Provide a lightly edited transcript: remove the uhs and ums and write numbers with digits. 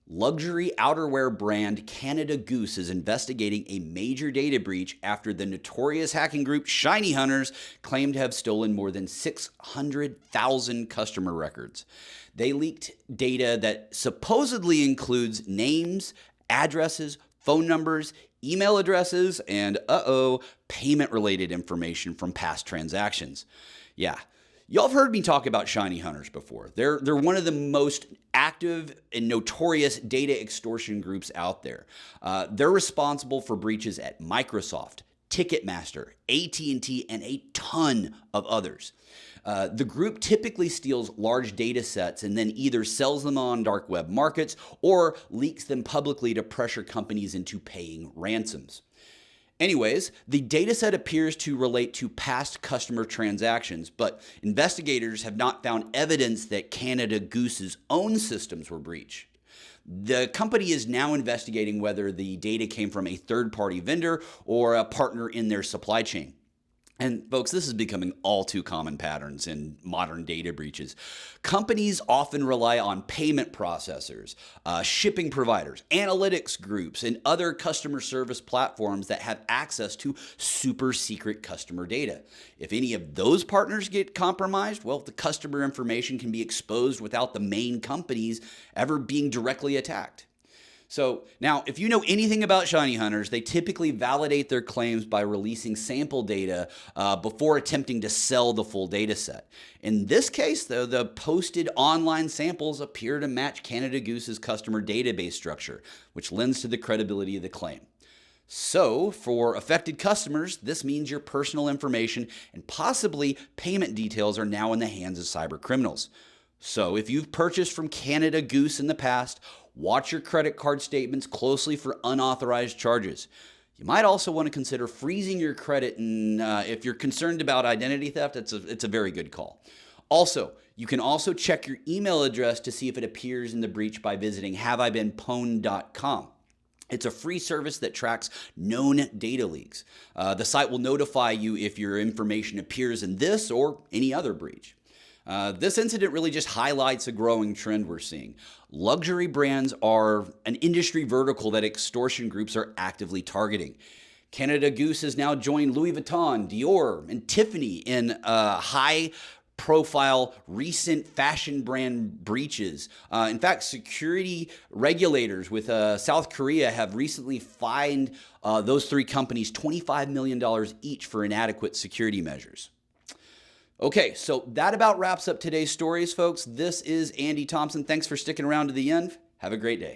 Luxury outerwear brand Canada Goose is investigating a major data breach after the notorious hacking group ShinyHunters claimed to have stolen more than 600,000 customer records. They leaked data that supposedly includes names, addresses, phone numbers, email addresses, and payment-related information from past transactions. Yeah. Y'all have heard me talk about ShinyHunters before. They're one of the most active and notorious data extortion groups out there. They're responsible for breaches at Microsoft, Ticketmaster, AT&T, and a ton of others. The group typically steals large data sets and then either sells them on dark web markets or leaks them publicly to pressure companies into paying ransoms. Anyways, the dataset appears to relate to past customer transactions, but investigators have not found evidence that Canada Goose's own systems were breached. The company is now investigating whether the data came from a third-party vendor or a partner in their supply chain. And folks, this is becoming all too common patterns in modern data breaches. Companies often rely on payment processors, shipping providers, analytics groups, and other customer service platforms that have access to super secret customer data. If any of those partners get compromised, well, the customer information can be exposed without the main companies ever being directly attacked. So now, if you know anything about ShinyHunters, they typically validate their claims by releasing sample data before attempting to sell the full data set. In this case, though, the posted online samples appear to match Canada Goose's customer database structure, which lends to the credibility of the claim. So, for affected customers, this means your personal information and possibly payment details are now in the hands of cyber criminals. So, if you've purchased from Canada Goose in the past, watch your credit card statements closely for unauthorized charges. You might also want to consider freezing your credit, and if you're concerned about identity theft, it's a very good call. Also, you can also check your email address to see if it appears in the breach by visiting haveibeenpwned.com. It's a free service that tracks known data leaks. The site will notify you if your information appears in this or any other breach. This incident really just highlights a growing trend we're seeing. Luxury brands are an industry vertical that extortion groups are actively targeting. Canada Goose has now joined Louis Vuitton, Dior, and Tiffany in high-profile recent fashion brand breaches. In fact, security regulators with South Korea have recently fined those three companies $25 million each for inadequate security measures. Okay, so that about wraps up today's stories, folks. This is Andy Thompson. Thanks for sticking around to the end. Have a great day.